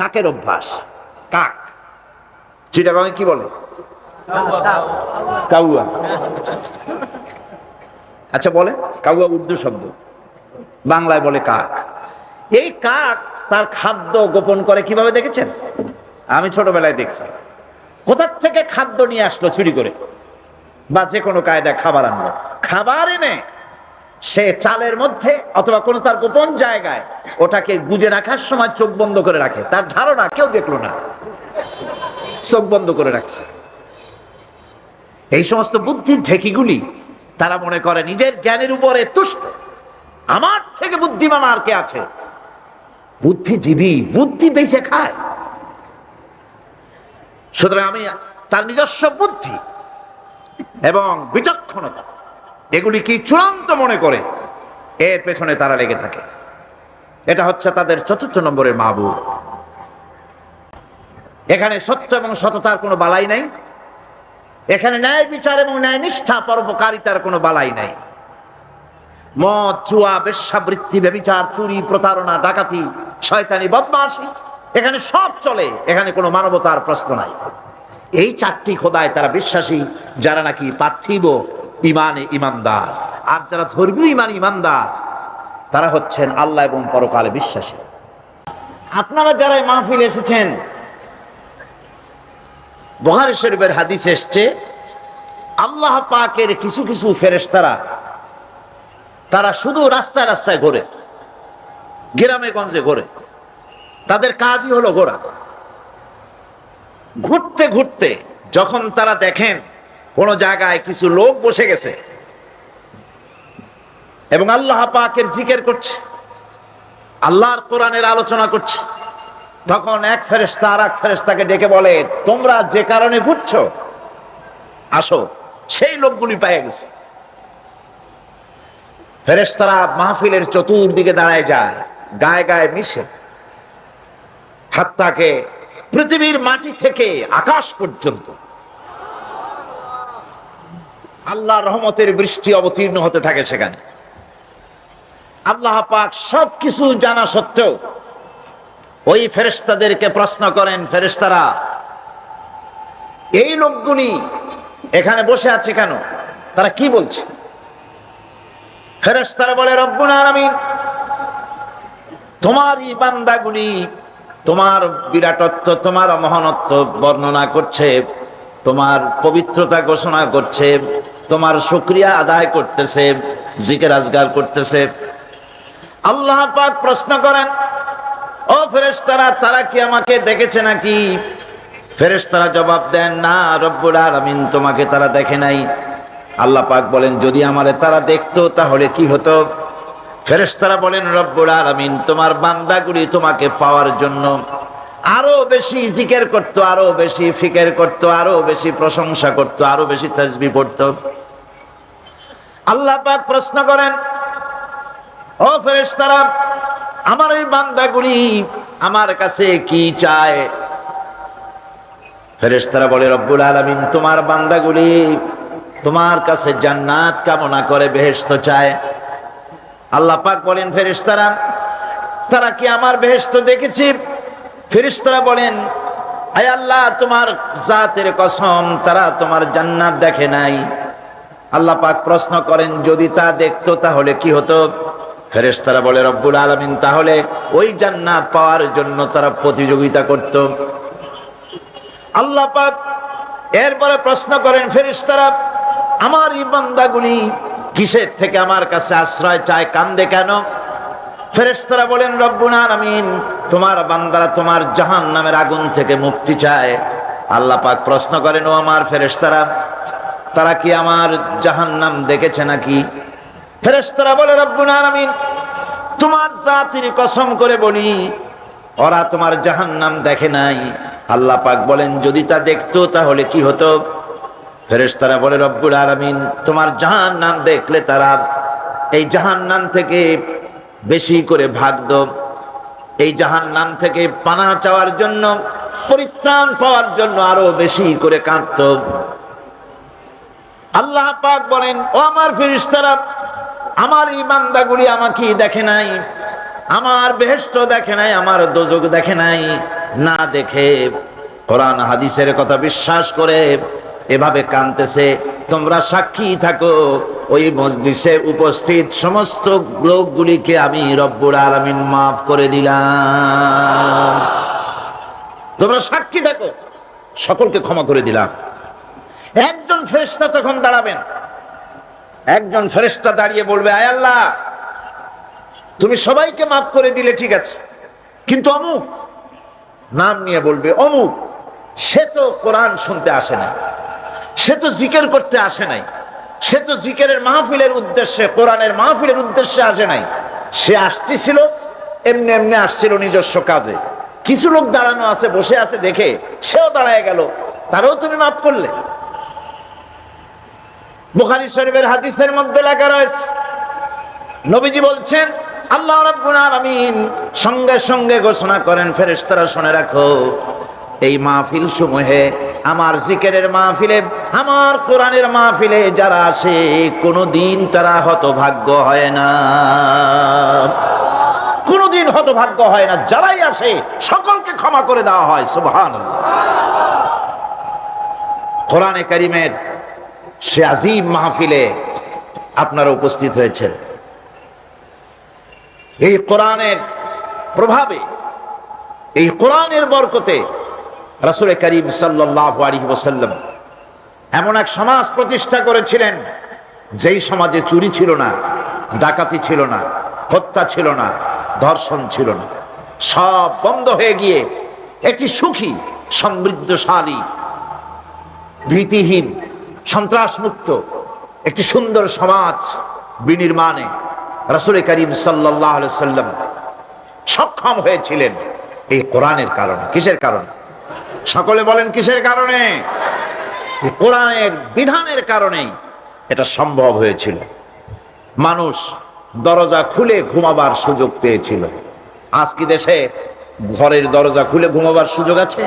কাকের অভ্যাস। কাক চিটাগাঁয়ে কি বলে? কাউয়া। আচ্ছা বলে, কাউয়া উর্দু শব্দ, বাংলায় বলে কাক। এই কাক তার খাদ্য গোপন করে কিভাবে দেখেছেন? আমি ছোটবেলায় দেখছি। কোথার থেকে খাদ্য নিয়ে আসলো চুরি করে, বা যে কোনো কায়দায় খাবার আনলো, খাবার এনে সে চালের মধ্যে অথবা কোনো তার গোপন জায়গায় ওটাকে গুজে রাখার সময় চোখ বন্ধ করে রাখে। তার ধারণা কেউ দেখলো না, চোখ বন্ধ করে রাখছে। এই সমস্ত বুদ্ধির ঢেকিগুলি তারা মনে করে নিজের জ্ঞানের উপরে তুষ্ট, আমার থেকে বুদ্ধিমান আর কে আছে। বুদ্ধিজীবী বুদ্ধি বেঁচে খায়। সুতরাং আমি তার নিজস্ব বুদ্ধি এবং বিচক্ষণতা এগুলি কি চূড়ান্ত মনে করে এর পেছনে তারা লেগে থাকে। এটা হচ্ছে তাদের ৪র্থ নম্বরের মাবুদ। এখানে সত্য এবং সততার কোনো বালাই নাই, এখানে ন্যায় বিচার এবং ন্যায় নিষ্ঠা পরোপকারিতার কোনো বালাই নাই। মদ, জুয়া, বেশ্যাবৃত্তি, ব্যভিচার, চুরি, প্রতারণা, ডাকাতি, শয়তানি, বদমাশি, এখানে সব চলে। এখানে কোনো মানবতার প্রশ্ন নাই। এই 4টি খোদায় তারা বিশ্বাসী, যারা নাকি পার্থিব ইমানে ইমানদার। আর যারা ধর্মীয় ইমানদার তারা হচ্ছেন আল্লাহ এবং পরকালে বিশ্বাসী। আপনারা যারা এই মাহফিলে এসেছেন, বুখারী শরীফের হাদিস এসছে, আল্লাহ পাকের কিছু কিছু ফেরেশতারা তারা শুধু রাস্তায় রাস্তায় ঘোরে, গ্রামে গঞ্জে ঘোরে। তাদের কাজই হলো ঘোরা। ঘুরতে ঘুরতে যখন তারা দেখেন কোন জায়গায় কিছু লোক বসে গেছে এবং আল্লাহ পাকের জিকির করছে, আল্লাহর কোরআনের আলোচনা করছে, তখন এক ফেরেশতা আর এক ফেরেশতাকে ডেকে বলে, তোমরা যে কারণে ঘুরছো আসো। সেই লোকগুলি পেয়ে গেছে। ফেরেশতারা মাহফিলের চতুর্দিকে দাঁড়ায় যায়, গায়ে গায়ে মিশে, হাত্তাকে পৃথিবীর মাটি থেকে আকাশ পর্যন্ত আল্লাহর রহমতের বৃষ্টি অবতীর্ণ হতে থাকে সেখানে। আল্লাহ পাক সবকিছু জানা সত্ত্বেও ওই ফেরেশতাদেরকে প্রশ্ন করেন, ফেরেশতারা এই লোকগুলি এখানে বসে আছে কেন? তারা কি বলছে? ফেরেশতারা বলে, রব্বুল আলামিন তোমার এই বান্দাগুলি তোমার বিরাটত্ব, তোমার মহানত্ব বর্ণনা করছে, তোমার পবিত্রতা ঘোষণা করছে, তোমার শুকরিয়া আদায় করতেছে, জিকির আজগার করতেছে। আল্লাহ পাক প্রশ্ন করেন, ও ফেরেশতারা তারা কি আমাকে দেখেছে নাকি? ফেরেশতারা জবাব দেন, না রব্বুল আলামিন তোমাকে তারা দেখে নাই। আল্লাহ পাক বলেন, যদি আমারে তারা দেখতো তাহলে কি হতো? ফেরেশতারা বলেন, রব্বুল আলামিন তোমার বান্দাগুলি তোমাকে পাওয়ার জন্য আরো বেশি জিকির করত, আরো বেশি ফিকির করত, আরো বেশি প্রশংসা করত, আরো বেশি তাসবিহ পড়ত। আল্লাহ পাক প্রশ্ন করেন, ও ফেরেশতারা আমার এই বান্দাগুলি আমার কাছে কি চায়? ফেরেশতারা বলে, রব্বুল আলামিন তোমার বান্দাগুলি তোমার কাছে জান্নাত কামনা করে, বেহেশত চায়। আল্লাহ পাক বলেন, ফেরেশতারা তারা কি আমার বেহেশত দেখেছে? ফেরেশতারা বলেন, আয় আল্লাহ তোমার জাতের কসম তারা তোমার জান্নাত দেখে নাই। আল্লাহ পাক প্রশ্ন করেন, যদি তা দেখতো তাহলে কি হতো? ফেরেশতারা বলে, রব্বুল আলামিন তাহলে ওই জান্নাত পাওয়ার জন্য তারা প্রতিযোগিতা করত। আল্লাহ পাক এরপরে প্রশ্ন করেন, ফেরেশতারা আমার এই বান্দাগুলি কিসের থেকে আমার কাছে আশ্রয় চায়, কান্দে কেন? ফেরেশতারা বলেন, রব্বুল আলামিন তোমার বান্দারা তোমার জাহান্নামের আগুন থেকে মুক্তি চায়। আল্লাহ পাক প্রশ্ন করেন, ও আমার ফেরেশতারা তারা কি আমার জাহান্নাম দেখেছে নাকি? ফেরেশতারা বলে, রব্বুল আলামিন তোমার জাতির কসম করে বলি ওরা তোমার জাহান্নাম দেখে নাই। আল্লাহ পাক বলেন, যদি তা দেখতো তাহলে কি হতো? ফেরেশতারা বলে, রব্বুল আলামিন তোমার জাহান্নাম দেখলে তারা এই জাহান্নাম থেকে বেশি করে ভাগতো, এই জাহান্নাম থেকে পানাহ চাওয়ার জন্য, পরিত্রাণ পাওয়ার জন্য আরো বেশি করে কাঁদতো। আল্লাহ পাক বলেন, ও আমার ফেরেশতারা আমার এই বান্দাগুলি আমাকে দেখে নাই, আমার বেহেশত দেখে নাই, আমার দোজখ দেখে নাই, না দেখে, কোরআন হাদিসের কথা বিশ্বাস করে এভাবে কাঁদতেছে, তোমরা সাক্ষী থাকো ওই মজলিসে উপস্থিত সমস্ত লোকগুলিকে আমি রব্বুল আলামিন মাফ করে দিলাম। তোমরা সাক্ষী থাকো, সকলকে ক্ষমা করে দিলাম। একজন ফেরেশতা তখন দাঁড়াবেন, একজন ফেরেশতা দাঁড়িয়ে বলবে, আয় আল্লাহ, তুমি সবাইকে মাফ করে দিলে ঠিক আছে, কিন্তু অমুক, নাম নিয়ে বলবে, অমুক, সে তো কোরআন শুনতে আসে নাই, সে তো জিকির করতে আসে নাই, সে তো জিকিরের মাহফিলের উদ্দেশ্যে, কোরআনের মাহফিলের উদ্দেশ্যে আসে নাই, সে আসতেছিল এমনি এমনি আসছিল নিজস্ব কাজে। কিছু লোক দাঁড়ানো আছে, বসে আছে দেখে সেও দাঁড়ায় গেল, তারও তুমি মাফ করলে। বুখারী শরীফের হাদিসের মধ্যে লেখা রয়েছে, নবীজি বলছেন, আল্লাহ রাব্বুল আলামিন সঙ্গে সঙ্গে ঘোষণা করেন, ফেরেশতারা শুনে রাখো, এই মাহফিল সমূহে, আমার জিকিরের মাহফিলে, আমার কোরআনের মাহফিলে যারা আসে কোনদিন তারা হতভাগ্য হয় না, কোনদিন হতভাগ্য হয় না। যারাই আসে সকলকে ক্ষমা করে দেওয়া হয়। সুবহানাল্লাহ। কোরআনে কারীমের সে আযীম মাহফিলে আপনারা উপস্থিত হয়েছেন। এই কোরআনের প্রভাবে, এই কোরআনের বরকতে রাসূল করিম সাল্লাল্লাহু আলাইহি ওয়াসাল্লাম এমন এক সমাজ প্রতিষ্ঠা করেছিলেন, যেই সমাজে চুরি ছিল না, ডাকাতি ছিল না, হত্যা ছিল না, ধর্ষণ ছিল না, সব বন্ধ হয়ে গিয়ে একটি সুখী, সমৃদ্ধশালী, ভীতিহীন, সন্ত্রাসমুক্ত একটি সুন্দর সমাজ বিনির্মাণে রাসূল করিম সাল্লাল্লাহু আলাইহি ওয়াসাল্লাম সক্ষম হয়েছিলেন এই কোরআনের কারণে। কিসের কারণে? সকলে বলেন কিসের কারণে? এই কোরআনের বিধানের কারণেই এটা সম্ভব হয়েছিল। মানুষ দরজা খুলে ঘুমাবার সুযোগ পেয়েছিল। আজ কি দেশে ঘরের দরজা খুলে ঘুমাবার সুযোগ আছে?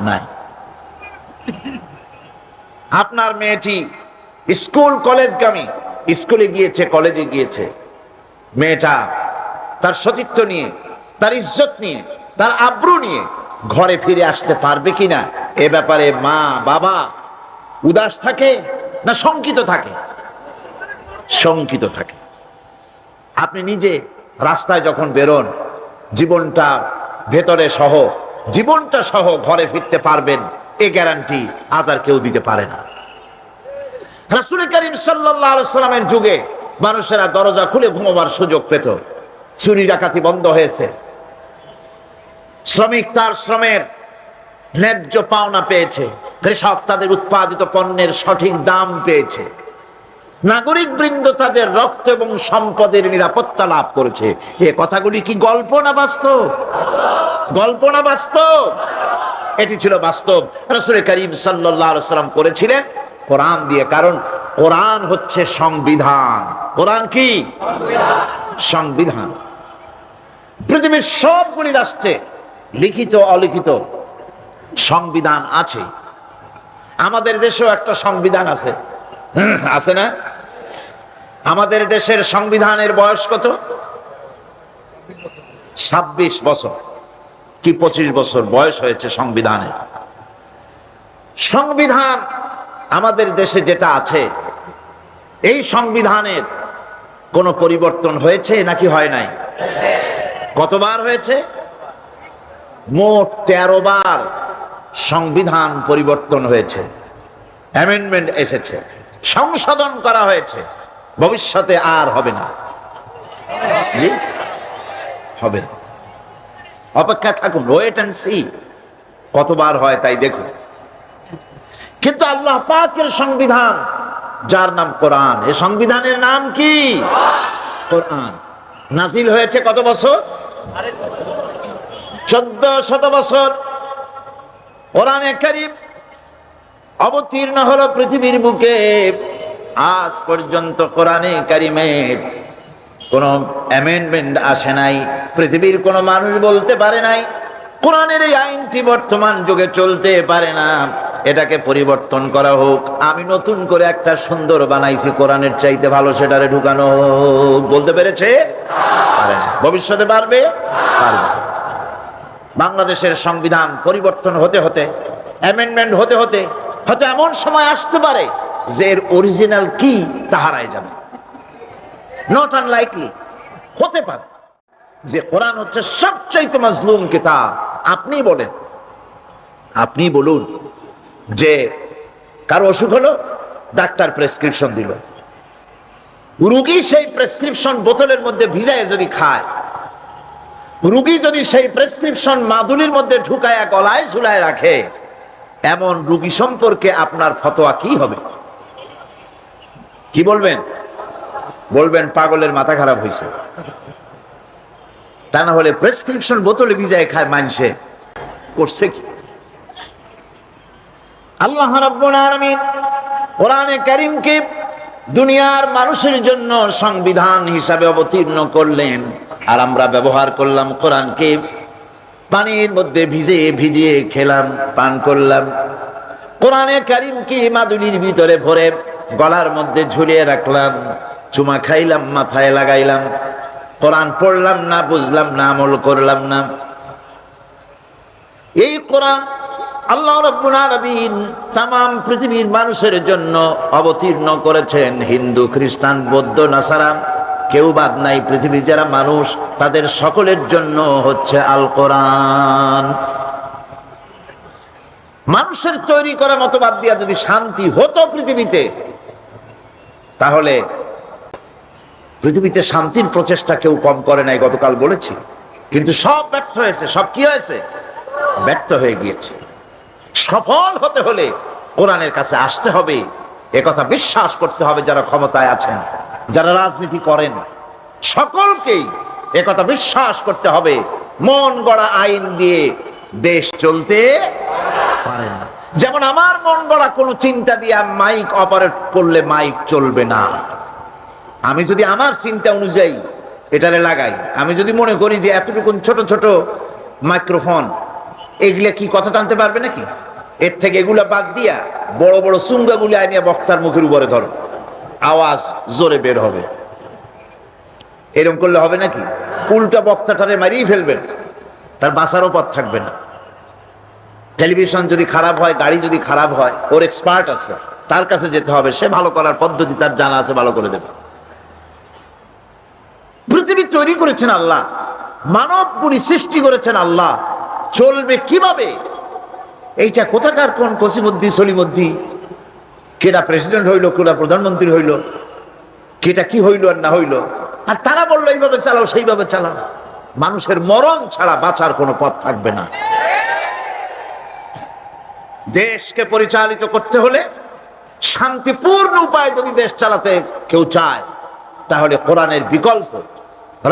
নাই। আপনার মেয়েটি স্কুল কলেজগামী, স্কুলে গিয়েছে, কলেজে গিয়েছে, মেয়েটা তার সতীত্ব নিয়ে, তার ইজ্জত নিয়ে, তার আব্রু নিয়ে ঘরে ফিরে আসতে পারবে কিনা, এ ব্যাপারে মা বাবা উদাস থাকে না শঙ্কিত থাকে? শঙ্কিত থাকে। আপনি নিজে রাস্তায় যখন বেরোন, জীবনটা ভেতরে সহ, জীবনটা সহ ঘরে ফিরতে পারবেন, এ গ্যারান্টি আজ আর কেউ দিতে পারে না। রাসূল করিম সাল্লাল্লাহু আলাইহি ওয়াসাল্লামের যুগে মানুষেরা দরজা খুলে ঘুমাবার সুযোগ পেত, চুরি ডাকাতি বন্ধ হয়েছে, শ্রমিক তার শ্রমের ন্যায্য পাওনা পেয়েছে, কৃষক তাদের উৎপাদিত পণ্যের সঠিক দাম পেয়েছে, নাগরিক বৃন্দ তাদের রক্ত এবং সম্পদের নিরাপত্তা লাভ করেছে। এ কথাগুলি কি গল্প না বাস্তব? গল্প না বাস্তব? এটি ছিল বাস্তব। রাসূল করিম সাল্লাল্লাহু আলাইহি ওয়াসাল্লাম করেছিলেন কোরআন দিয়ে, কারণ কোরআন হচ্ছে সংবিধান। কোরআন কি? সংবিধান। পৃথিবীর সবগুলি রাষ্ট্রে লিখিত অলিখিত সংবিধান আছে। আমাদের দেশেও একটা সংবিধান আছে, আছে না? আমাদের দেশের সংবিধানের বয়স কত? 26 বছর কি 25 বছর বয়স হয়েছে সংবিধানের। সংবিধান আমাদের দেশে যেটা আছে, এই সংবিধানের কোনো পরিবর্তন হয়েছে নাকি হয় নাই? কতবার হয়েছে? মোট 13 বার সংবিধান পরিবর্তন হয়েছে, অ্যামেন্ডমেন্ট এসেছে, সংশোধন করা হয়েছে। ভবিষ্যতে আর হবে না। জি, হবে। অপেক্ষা থাকুন, ওয়েট এন্ড সি কতবার হয় তাই দেখুন। কিন্তু আল্লাহ পাকের সংবিধান, যার নাম কোরআন, এই সংবিধানের নাম কি? কোরআন। নাজিল হয়েছে কত বছর? 1400 বছর। কোরআনে কারীম অবতীর্ণ হলো পৃথিবীর বুকে। আজ পর্যন্ত কোরআনে কারীমের কোন অ্যামেন্ডমেন্ট আসে নাই। পৃথিবীর কোন মানুষ বলতে পারে নাই কোরআনের এই আইনটি বর্তমান যুগে চলতে পারে না, এটাকে পরিবর্তন করা হোক, আমি নতুন করে একটা সুন্দর বানাইছি, কোরআনের চাইতে ভালো সেটারে ঢুকানো হোক। বলতে পেরেছে? পারে না। ভবিষ্যতে পারবে? পারবে। বাংলাদেশের সংবিধান পরিবর্তন হতে হতে, অ্যামেন্ডমেন্ট হতে হতে হয়তো এমন সময় আসতে পারে যে এর অরিজিনাল কি তা হারায় যাবে। নট আনলাইকলি, হতে পারে যে কোরআন হচ্ছে সবচাইতে মাজলুম কিতাব। আপনি বলুন যে কারো অসুখ হলো, ডাক্তার প্রেসক্রিপশন দিল, রোগী সেই প্রেসক্রিপশন বোতলের মধ্যে ভিজায় যদি খায়, রোগী যদি সেই প্রেসক্রিপশন মাদুলির মধ্যে ঢুকায়া গলায় ঝুলায় রাখে, এমন রোগী সম্পর্কে আপনার ফতোয়া কি হবে? কি বলবেন? বলবেন পাগলের মাথা খারাপ হয়েছে। তা না হলে প্রেসক্রিপশন বোতলে ভিজায় খায় মানুষে করছে কি? আল্লাহ রাব্বুল আলামিন কোরআনে কারীমকে দুনিয়ার মানুষের জন্য সংবিধান হিসাবে অবতীর্ণ করলেন, আর আমরা ব্যবহার করলাম কোরআনকে, পানির মধ্যে ভিজিয়ে খেলাম, পান করলাম। কোরআনে কারীমকে মাদুলির ভিতরে ভরে গলার মধ্যে ঝুলিয়ে রাখলাম, চুমা খাইলাম, মাথায় লাগাইলাম, কোরআন পড়লাম না, বুঝলাম না, আমল করলাম না। এই কোরআন আল্লাহ রাব্বুল আলামিন তামাম পৃথিবীর মানুষের জন্য অবতীর্ণ করেছেন। হিন্দু, খ্রিস্টান, বৌদ্ধ, নাসারা কেউ বাদ নাই। পৃথিবীর যারা মানুষ তাদের সকলের জন্য হচ্ছে আল কোরআন। মানুষের তৈরি করা মতবাদ দিয়া যদি শান্তি হতো পৃথিবীতে, তাহলে পৃথিবীতে শান্তির প্রচেষ্টা কেউ কম করে নাই, গতকাল বলেছি। কিন্তু সব ব্যর্থ হয়েছে। সব কি হয়েছে? ব্যর্থ হয়ে গিয়েছে। সফল হতে হলে কোরআনের কাছে আসতে হবে, একথা বিশ্বাস করতে হবে যারা ক্ষমতায় আছেন, যারা রাজনীতি করেন, সকলকেই একথা বিশ্বাস করতে হবে। মন গড়া আইন দিয়ে দেশ চলতে পারে না। যেমন আমার মন গড়া কোনো চিন্তা দিয়ে মাইক অপারেট করলে মাইক চলবে না। আমি যদি আমার চিন্তা অনুযায়ী এটারে লাগাই, আমি যদি মনে করি যে এতটুকুন ছোট ছোট মাইক্রোফোন, এগুলা কি কথা টানতে পারবে নাকি? এর থেকে এগুলা বাদ দিয়া বড় বড় চুঙ্গাগুলি আনিয়া বক্তার মুখের উপরে ধরো, আওয়াজ জোরে বের হবে। এরকম করলে হবে নাকি? উল্টা বক্তাটারে মারিয়ে ফেলবেন, তার বাঁচারও পথ থাকবে না। টেলিভিশন যদি খারাপ হয়, গাড়ি যদি খারাপ হয়, ওর এক্সপার্ট আছে, তার কাছে যেতে হবে, সে ভালো করার পদ্ধতি তার জানা আছে, ভালো করে দেবে। পৃথিবী তৈরি করেছেন আল্লাহ, মানবগুলি সৃষ্টি করেছেন আল্লাহ, চলবে কিভাবে? এইটা কোথাকার কোন কসিমুদ্দি সলিমুদ্দি, কেটা প্রেসিডেন্ট হইল, কেটা প্রধানমন্ত্রী হইল, কেটা কি হইল আর না হইল, আর তারা বললো এইভাবে চালাও, সেইভাবে চালাও। মানুষের মরণ ছাড়া বাঁচার কোনো পথ থাকবে না। দেশকে পরিচালিত করতে হলে শান্তিপূর্ণ উপায়ে যদি দেশ চালাতে কেউ চায়, তাহলে কোরআনের বিকল্প,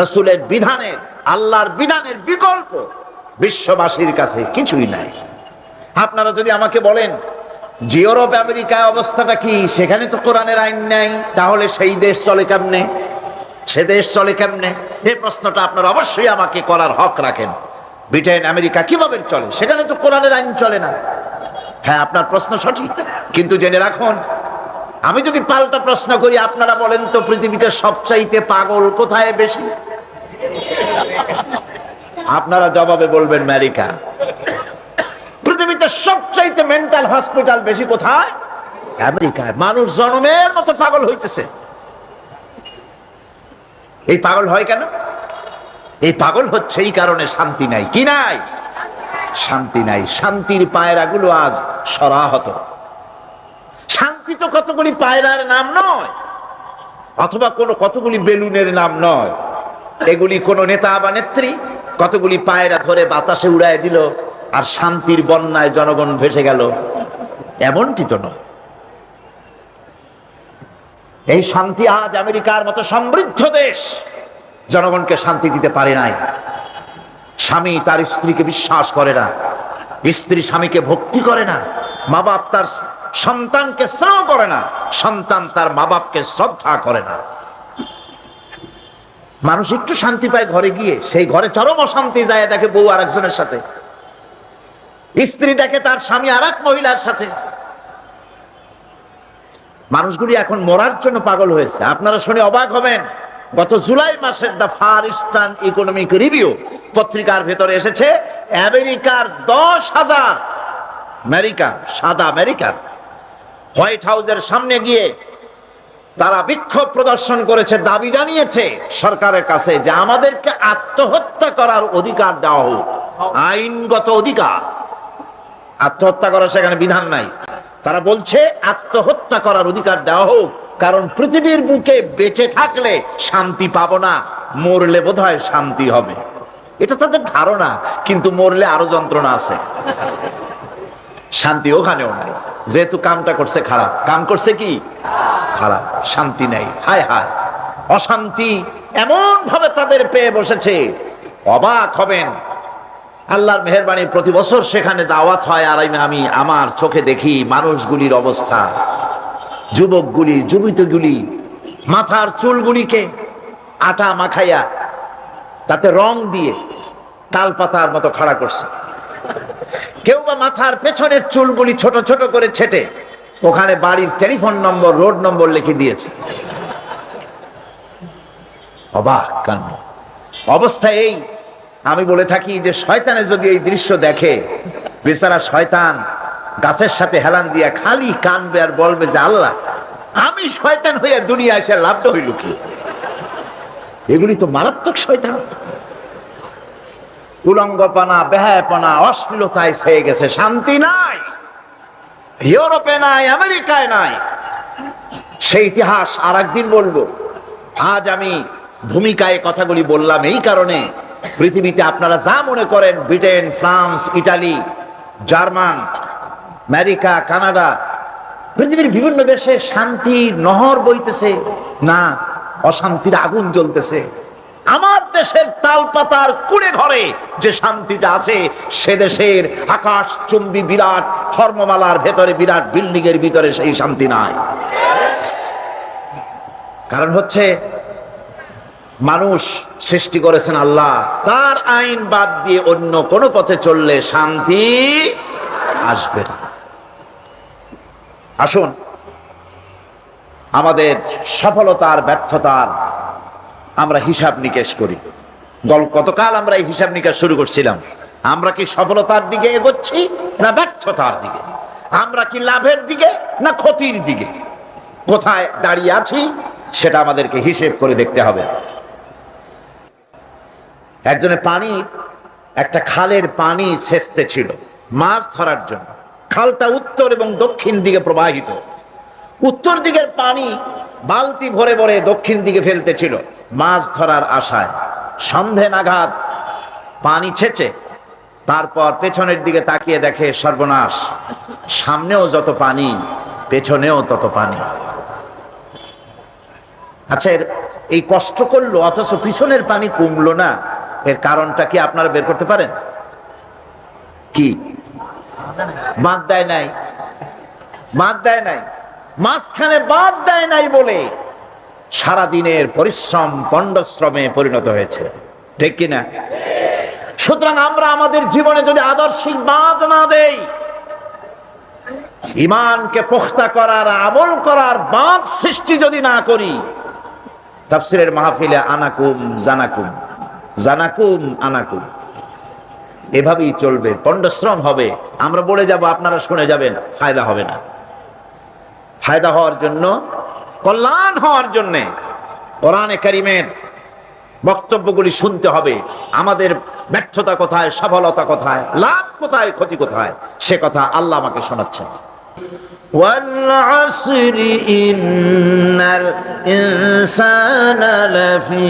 রাসূলের বিধানের, আল্লাহর বিধানের বিকল্প বিশ্ববাসীর কাছে কিছুই নাই। আপনারা যদি আমাকে বলেন যে ইউরোপ আমেরিকা অবস্থাটা কি, সেখানে তো কোরআনের আইন নাই, তাহলে সেই দেশ চলে কেমনে, সে দেশ চলে কেমনে? এই প্রশ্নটা আপনারা অবশ্যই আমাকে করার হক রাখেন। ব্রিটেন, আমেরিকা কিভাবে চলে? সেখানে তো কোরআনের আইন চলে না। হ্যাঁ, আপনার প্রশ্ন সঠিক, কিন্তু জেনে রাখুন, আমি যদি পাল্টা প্রশ্ন করি, আপনারা বলেন তো পৃথিবীতে সবচাইতে পাগল কোথায় বেশি? আপনারা জবাবে বলবেন আমেরিকা। পৃথিবীতে সবচাইতে মেন্টাল হসপিটাল বেশি কোথায়? আমেরিকায়। মানুষ জনমের মতো পাগল হইতেছে। এই পাগল হয় কেন? এই পাগল হচ্ছে এই কারণে শান্তি নাই। কি নাই? শান্তি নাই। শান্তির পায়রাগুলো আজ সরাহত। শান্তি তো কতগুলি পায়রার নাম নয়, অথবা কতগুলি বেলুনের নাম নয়। এগুলি কোন নেতা বা নেত্রী কতগুলি পায়রা ধরে বাতাসে উড়ায় দিল, আর শান্তির বন্যায় জনগণ ভেসে গেল, এমনটি তো নয়। এই শান্তি আজ আমেরিকার মতো সমৃদ্ধ দেশ জনগণকে শান্তি দিতে পারে নাই। স্বামী তার স্ত্রীকে বিশ্বাস করে না, স্ত্রী স্বামীকে ভক্তি করে না, মা বাপ তার সন্তানকে স্নেহ করে না, সন্তান তার মা বাপকে শ্রদ্ধা করে না। মানুষ একটু শান্তি পায় ঘরে গিয়ে, সেই ঘরে চরম অশান্তি যায়, দেখে বউ আর একজনের সাথে, স্ত্রী দেখে তার স্বামী আর এক মহিলার সাথে। মানুষগুলি এখন মরার জন্য পাগল হয়েছে। আপনারা শুনে অবাক হবেন, গত জুলাই মাসের the Far Eastern Economic Review পত্রিকার ভেতরে এসেছে আমেরিকার 10,000 সাদা আমেরিকান হোয়াইট হাউসের সামনে গিয়ে তারা বিক্ষোভ প্রদর্শন করেছে, দাবি জানিয়েছে সরকারের কাছে যে আমাদেরকে আত্মহত্যা করার অধিকার দেওয়া হোক, আইনগত অধিকার। আত্মহত্যা করার সেখানে বিধান নাই। তারা বলছে আত্মহত্যা করার অধিকার দেওয়া হোক, কারণ পৃথিবীর বুকে বেঁচে থাকলে শান্তি পাবো না, মরলে বোধহয় শান্তি হবে। এটা তাদের ধারণা, কিন্তু মরলে আরো যন্ত্রণা আছে, শান্তি ওখানেও নাই। যেহেতু কামটা করছে খারাপ, কাম করছে কি খারাপ, শান্তি নেই। হায় হায়, অশান্তি এমন ভাবে তাদের পেয়ে বসেছে, অবাক হবেন। আল্লাহর মেহেরবানি, প্রতি বছর সেখানে দাওয়াত হয়, আর আমি আমার চোখে দেখি মানুষগুলির অবস্থা। যুবকগুলি, যুবিতগুলি মাথার চুলগুলিকে আটা মাখাইয়া তাতে রং দিয়ে তাল পাতার মতো খাড়া করছে। কেউ বা মাথার পেছনের চুলগুলি ছোট ছোট করে ছেটে ওখানে বাড়ির টেলিফোন নম্বর, রোড নম্বর লিখে দিয়েছে। অবাক কাণ্ড অবস্থা এই। আমি বলে থাকি যে শয়তানে যদি এই দৃশ্য দেখে, বেচারা শয়তান গাছের সাথে হেলান দিয়া খালি কানবে আর বলবে যে আল্লাহ, আমি শয়তান হইয়া দুনিয়া এসে লাভটা হইল কি? এগুলি তো মারাত্মক শয়তান। উলঙ্গপনা, বেহায়াপনা, অশ্লীলতায় ছেয়ে গেছে, শান্তি নাই। ইউরোপে নাই, আমেরিকায় নাই। সেই ইতিহাস আর একদিন বলবো। আজ আমি ভূমিকায় কথাগুলি বললাম এই কারণে, পৃথিবীতে আপনারা যা মনে করেন, Britain, France, Italy, German, America, Canada, পৃথিবীর বিভিন্ন দেশে শান্তির নহর বইতেছে না, অশান্তির আগুন জ্বলতেছে। আমার দেশের তালপাতার কুড়ে ঘরে যে শান্তিটা আছে, সে দেশের আকাশ চুম্বী বিরাট ধর্মমালার ভেতরে, বিরাট বিল্ডিং এর ভিতরে সেই শান্তি নাই। কারণ হচ্ছে মানুষ সৃষ্টি করেছেন আল্লাহ, তার আইন বাদ দিয়ে অন্য কোন পথে চললে শান্তি আসবে না। আসুন আমাদের সফলতার ব্যর্থতার আমরা হিসাব নিকেশ করি। গতকাল আমরা এই হিসাব নিকেশ শুরু করছিলাম। আমরা কি সফলতার দিকে এগোচ্ছি না ব্যর্থতার দিকে? আমরা কি লাভের দিকে না ক্ষতির দিকে? কোথায় দাঁড়িয়ে আছি সেটা আমাদেরকে হিসেব করে দেখতে হবে। একজনের একটা খালের পানি সেচতে ছিল মাছ ধরার জন্য। খালটা উত্তর এবং দক্ষিণ দিকে প্রবাহিত। উত্তর দিকের পানি বালতি ভরে ভরে দক্ষিণ দিকে ফেলতে ছিল মাছ ধরার আশায়। সন্ধে নাগাদ পানি ছেচে তারপর পেছনের দিকে তাকিয়ে দেখে সর্বনাশ, সামনেও যত পানি পেছনেও তত পানি। আচ্ছা, এই কষ্ট করলো অথচ পিছনের পানি কমলো না, এর কারণটা কি আপনারা বের করতে পারেন? কি? বাদ দেয় নাই, বাদ দেয় নাই, মাঝখানে বাদ দেয় নাই বলে সারাদিনের পরিশ্রম পণ্ডশ্রমে পরিণত হয়েছে, ঠিক কিনা? সুতরাং আমরা আমাদের জীবনে যদি আদর্শিক বাদ না দেই, ঈমানকে পোক্তা করার, আমল করার বাঁধ সৃষ্টি যদি না করি, তাফসীরের মাহফিলে আনাকুম জানাকুম, জানাকুম আনাকুম, এভাবেই চলবে। পণ্ডশ্রম হবে, আমরা বলে যাব, আপনারা শুনে যাবেন, ফায়দা হবে না। ফায়দা হওয়ার জন্য, কল্যাণ হওয়ার জন্য কোরআনে কারীমের বক্তব্যগুলি শুনতে হবে। আমাদের ব্যর্থতা কোথায়, সফলতা কোথায়, লাভ কোথায়, ক্ষতি কোথায়, সে কথা আল্লাহ আমাকে শোনাচ্ছেন। ওয়াল আসরি ইন্নাল ইনসানা লাফি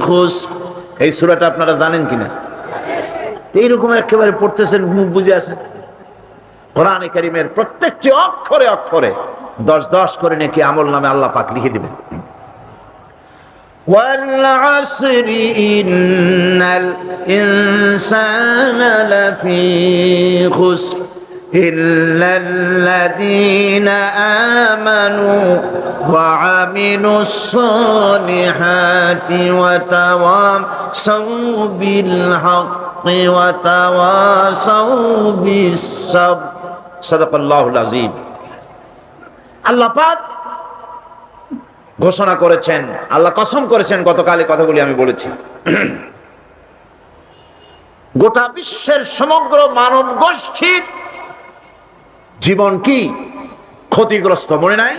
খুসর। এই সূরাটা আপনারা জানেন কিনা? এইরকম একেবারে পড়তেছেন, মুখ বুঝে আছেন। কোরআনে কারীমের প্রত্যেকটি অক্ষরে অক্ষরে 10-10 করে নেকি আমল নামে আল্লাহ পাক লিখে দিবেন। ওয়াল আসরি ইন্নাল ইনসানা লাফি খুসর ইল্লাল্লাযীনা আমানু ওয়া আমিলুস সালিহাতি ওয়া তাওয়াসাউ বিল হাক্কি ওয়া তাওয়াসাউ বিস সাবর। সাদাকাল্লাহুল আযীম। আল্লাহ পাক ঘোষণা করেছেন, আল্লাহ কসম করেছেন, গতকাল এই কথাগুলি আমি বলেছি। গোটা বিশ্বের সমগ্র মানব গোষ্ঠীর জীবন কি ক্ষতিগ্রস্ত, মনে নাই?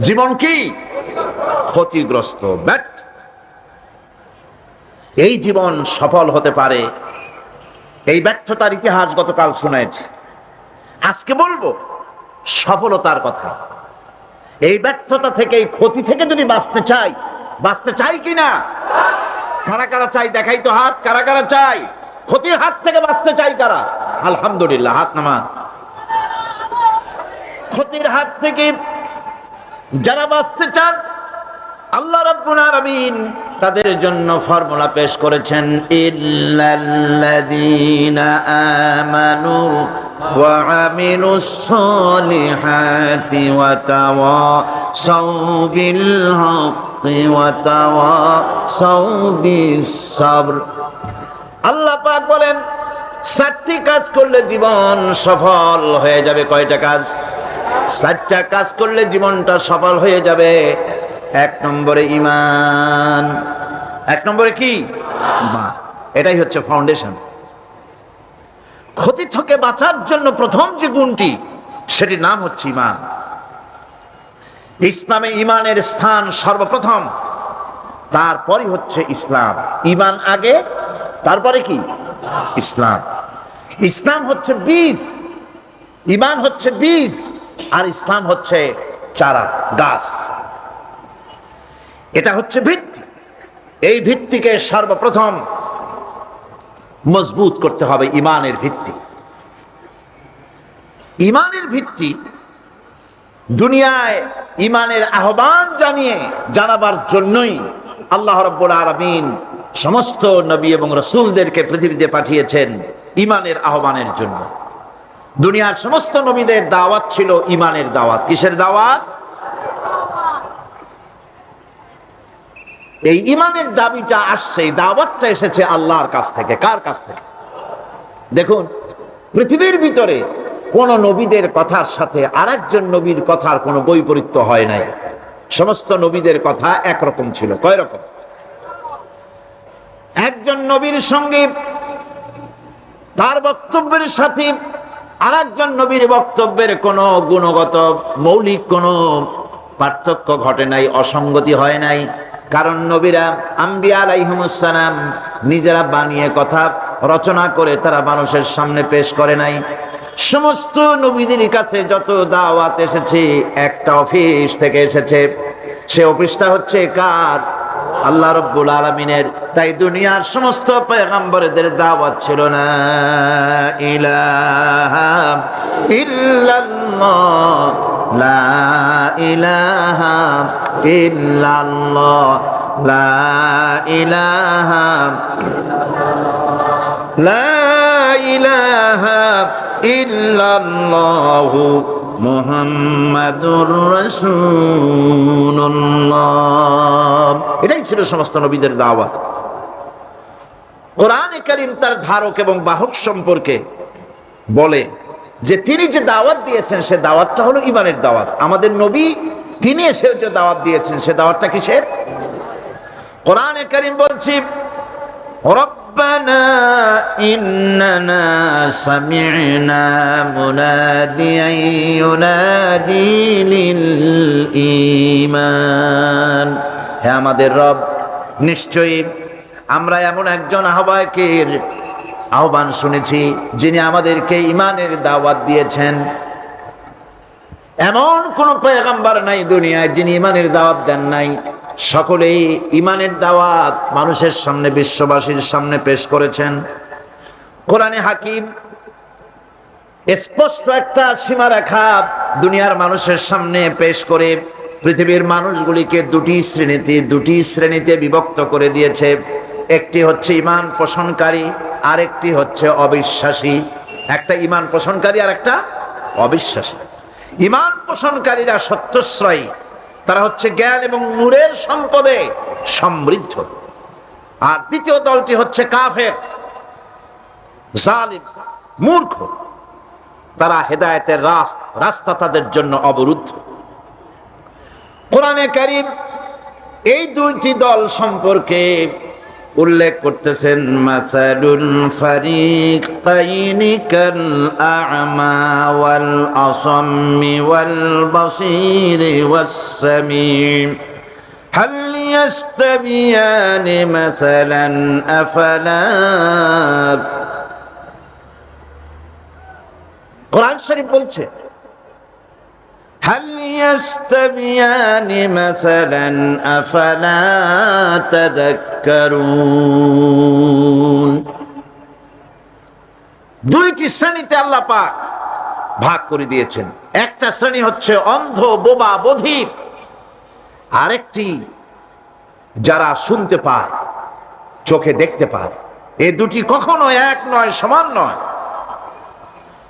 জীবন কি ক্ষতিগ্রস্ত, ব্যর্থ। এই জীবন সফল হতে পারে, এই ব্যর্থতার ইতিহাস গতকাল শুনেছি। আজকে বলবো সফলতার কথা। এই ব্যর্থতা থেকে, এই ক্ষতি থেকে যদি বাঁচতে চাই কিনা? কারা কারা চাই দেখাই তো হাত। কারা কারা চাই ক্ষতির হাত থেকে বাঁচতে চাই? কারা? আলহামদুলিল্লাহ, হাত নামা। ক্ষতির হাত থেকে যারা বাঁচতে চান, আল্লাহ রাব্বুল আলামিন তাদের জন্য ফর্মুলা পেশ করেছেন, ইল্লাল্লাযীনা আমানু ওয়া আমিলুস সলিহাতি ওয়া তাওয়াসাউ বিল হাক্কি ওয়া তাওয়াসাউ বিস সাবর। আল্লাহ পাক বলেন 7টি কাজ করলে জীবন সফল হয়ে যাবে। কয়টা কাজ? 7টা কাজ করলে জীবনটা সফল হয়ে যাবে। 1 নম্বরে ঈমান। 1 নম্বরে কি? ঈমান। এটাই হচ্ছে ফাউন্ডেশন। ক্ষতি থেকে বাঁচার জন্য প্রথম যে গুণটি, সেটির নাম হচ্ছে ঈমান। ইসলামে ঈমানের স্থান সর্বপ্রথম, তারপরই হচ্ছে ইসলাম। ঈমান আগে, তারপরে কি? ইসলাম। ইসলাম হচ্ছে বীজ, ঈমান হচ্ছে বীজ, আর ইসলাম হচ্ছে চারা, গাছ। এটা হচ্ছে ভিত্তি। এই ভিত্তিকে সর্বপ্রথম মজবুত করতে হবে। ঈমানের ভিত্তি, ঈমানের ভিত্তি দুনিয়ায় ঈমানের আহ্বান জানাবার জন্যই আল্লাহ রাব্বুল আলামিন সমস্ত নবী এবং রাসূলদেরকে পৃথিবীতে পাঠিয়েছেন ঈমানের আহ্বানের জন্য। দুনিয়ার সমস্ত নবীদের দাওয়াত ছিল ঈমানের দাওয়াত। কিসের দাওয়াত? এই ঈমানের দাবিটা আসছে, এই দাওয়াতটা এসেছে আল্লাহর কাছ থেকে। কার কাছ থেকে? দেখুন, পৃথিবীর ভিতরে কোন নবীদের কথার সাথে আরেকজন নবীর কথার কোনো বৈপরীত্য হয় নাই। সমস্ত নবীদের কথা একরকম ছিল। কয় রকম? একজন নবীর সঙ্গে তার বক্তব্যের সাথে আরেকজন নবীর বক্তব্যের কোনো গুণগত মৌলিক কোনো পার্থক্য ঘটে নাই, অসঙ্গতি হয় নাই। কারণ নবীরা, আম্বিয়া আলাইহিমুস সালাম, নিজেরা বানিয়ে কথা রচনা করে তারা মানুষের সামনে পেশ করে নাই। সমস্ত নবীদের কাছে যত দাওয়াত এসেছে, একটা অফিস থেকে এসেছে। সে অফিসটা হচ্ছে কার? আল্লাহ রাব্বুল আলামিনের। তাই দুনিয়ার সমস্ত পয়গম্বরদের দাওয়াত ছিল না ইলাহা ইল্লাল্লাহ, লা ইলাহা ইল্লাল্লাহ, লা ইলাহা, লা ইলাহা ইল্লাল্লাহু মুহাম্মাদুর রাসূলুল্লাহ। এটাই ছিল সমস্ত নবীদের দাওয়াত। কোরআনে কারীম তার ধারক এবং বাহক সম্পর্কে বলে যে তিনি যে দাওয়াত দিয়েছেন, সে দাওয়াতটা হলো ঈমানের দাওয়াত। আমাদের নবী তিনি এসে যে দাওয়াত দিয়েছেন, সে দাওয়াতটা কিসের? কোরআনে কারীম বলছি, ربنا إننا سمعنا مناديا ينادي للإيمان। হে আমাদের রব, নিশ্চয়ই আমরা এমন একজন আহ্বায়কের আহ্বান শুনেছি, যিনি আমাদেরকে ঈমানের দাওয়াত দিয়েছেন। এমন কোন পয়গম্বর নাই দুনিয়ায় যিনি ঈমানের দাওয়াত দেন নাই। সকলেই ঈমানের দাওয়াত মানুষের সামনে, বিশ্ববাসীর সামনে পেশ করেছেন। কোরআনে হাকিম স্পষ্ট একটা সীমারেখা দুনিয়ার মানুষের সামনে পেশ করে পৃথিবীর মানুষগুলিকে দুটি শ্রেণীতে বিভক্ত করে দিয়েছে। একটি হচ্ছে ঈমান পোষণকারী, আরেকটি হচ্ছে অবিশ্বাসী। একটা ঈমান পোষণকারী আর একটা অবিশ্বাসী। ঈমান পোষণকারীরা সত্যশ্রয়ী, তারা হচ্ছে জ্ঞান এবং নূরের সম্পদে সমৃদ্ধ। আর দ্বিতীয় দলটি হচ্ছে কাফের, জালিম, মূর্খ। তারা হেদায়েতের রাস্তা তাদের জন্য অবরুদ্ধ। কোরআনে কারীম এই দুইটি দল সম্পর্কে উল্লেখ করতেছেন, মাসালুল ফারিকাইনি কাল আ'মা ওয়াল আসাম্মি ওয়াল বাসীরি ওয়াস সামীম হাল ইয়াস্তাবিয়ানি মাসালান আফালা। কোরআন শরীফ বলছে হাল ইয়াস্তাবিয়ানি মাসালান আফালা তাযাক্কারুন। দুইটি শ্রেণীতে আল্লাহ পাক ভাগ করে দিয়েছেন। একটা শ্রেণী হচ্ছে অন্ধ, বোবা, বধির। আরেকটি যারা শুনতে পায়, চোখে দেখতে পায়। এ দুটি কখনো এক নয়, সমান নয়।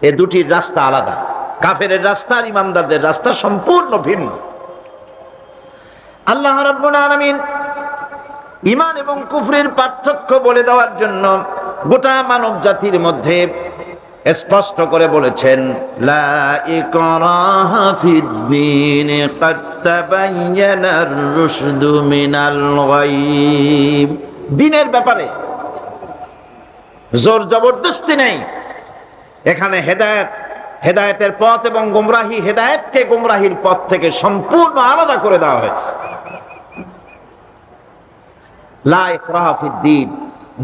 এ দুটির রাস্তা আলাদা। কাফেরের রাস্তা আর ইমানদারদের রাস্তা সম্পূর্ণ ভিন্ন। আল্লাহ রাব্বুল আলামিন ঈমান এবং কুফরের পার্থক্য বলে দেওয়ার জন্য গোটা মানব জাতির মধ্যে স্পষ্ট করে বলেছেন, লা ইকরাহা ফিদ-দীন ক্বাদ তাবায়্যানার রুশদু মিনাল গায়ব। দ্বীনের ব্যাপারে জোর জবরদস্তি নেই। এখানে হেদায়েতের পথ এবং গোমরাহি, হেদায়েতকে গোমরাহির পথ থেকে সম্পূর্ণ আলাদা করে দেওয়া হয়েছে। লা ইকরাহা ফিদ-দীন,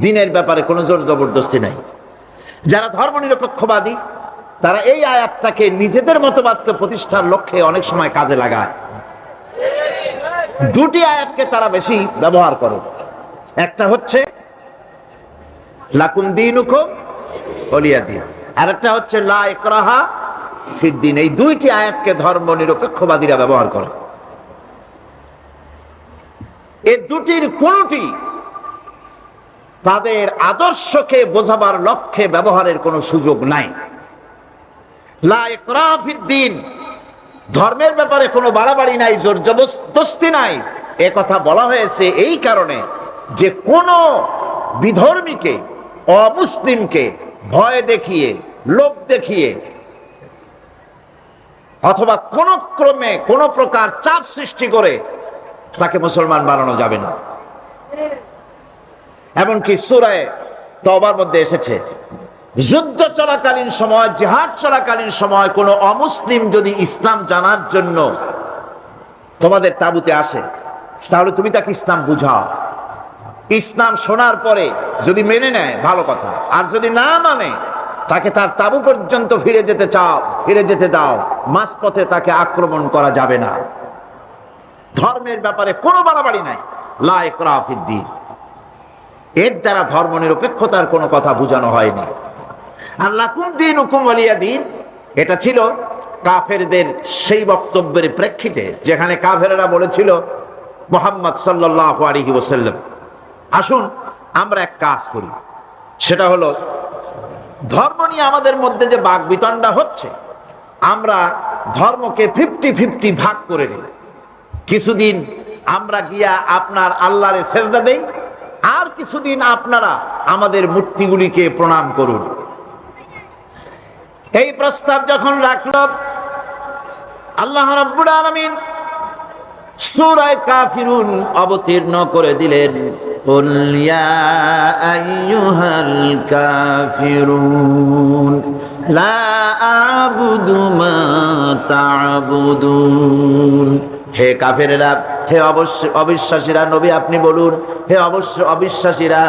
দ্বীনের ব্যাপারে কোনো জোর জবরদস্তি নাই। যারা ধর্মনিরপেক্ষবাদী তারা এই আয়াতটাকে নিজেদের মতবাদকে প্রতিষ্ঠার লক্ষ্যে অনেক সময় কাজে লাগায়। দুটি আয়াতকে তারা বেশি ব্যবহার করে। একটা হচ্ছে লাকুম দীনুকুম ওয়ালিয়া দীন, আর একটা হচ্ছে লা ইকরাহা ফিদ-দীন। এই দুইটি আয়াতকে ধর্মনিরপেক্ষবাদীরা ব্যবহার করে। এই দুটির কোনটি তাদের আদর্শকে বোঝাবার লক্ষ্যে ব্যবহারের কোনো সুযোগ নাই। লা ইকরাহা ফিদ-দীন, ধর্মের ব্যাপারে কোনো বাড়াবাড়ি নাই, জোর জবরদস্তি নাই। এ কথা বলা হয়েছে এই কারণে যে কোন বিধর্মীকে, অমুসলিমকে ভয় দেখিয়ে, লোভ দেখিয়ে অথবা কোন ক্রমে কোন প্রকার চাপ সৃষ্টি করে তাকে মুসলমান বানানো যাবে না। এমনকি সূরা তওবার মধ্যে এসেছে, যুদ্ধ চলাকালীন সময়, জিহাদ চলাকালীন সময় কোন অমুসলিম যদি ইসলাম জানার জন্য তোমাদের তাঁবুতে আসে, তাহলে তুমি তাকে ইসলাম বুঝাও। ইসলাম শোনার পরে যদি মেনে নেয় ভালো কথা, আর যদি না মানে তাকে তার তাঁবু পর্যন্ত ফিরে যেতে দাও। মাঝপথে তাকে আক্রমণ করা যাবে না। ধর্মের ব্যাপারে কোনো বাড়াবাড়ি নাই। লা ইকরাহা ফিদ-দীন, এর দ্বারা ধর্মনিরপেক্ষতার কোনো কথা বোঝানো হয়নি। আর লাকুম দীনুকুম ওয়ালিয়া দীন, এটা ছিল কাফেরদের সেই বক্তব্যের প্রেক্ষিতে যেখানে কাফেররা বলেছিল মুহাম্মদ সাল্লাল্লাহু আলাইহি ওয়াসাল্লাম, আসুন আমরা এক কাজ করি, সেটা হলো ধর্ম নিয়ে আমাদের মধ্যে যে বাকবিতণ্ডা হচ্ছে, আমরা ধর্মকে 50-50 ভাগ করে নিই। কিছুদিন আমরা গিয়া আপনার আল্লাহরে সেজদা দেই, আর কিছুদিন আপনারা আমাদের মূর্তিগুলিকে প্রণাম করুন। এই প্রস্তাব যখন রাখল, আল্লাহ রাব্বুল আলামিন সূরা কাফিরুন অবতীর্ণ করে দিলেন, কুল ইয়া আইয়ুহাল কাফিরুন লা আ'বুদু মা তা'বুদুন। হে কাফেরেরা, হে অবিশ্বাসীরা, নবী আপনি বলুন, হে অবিশ্বাসীরা,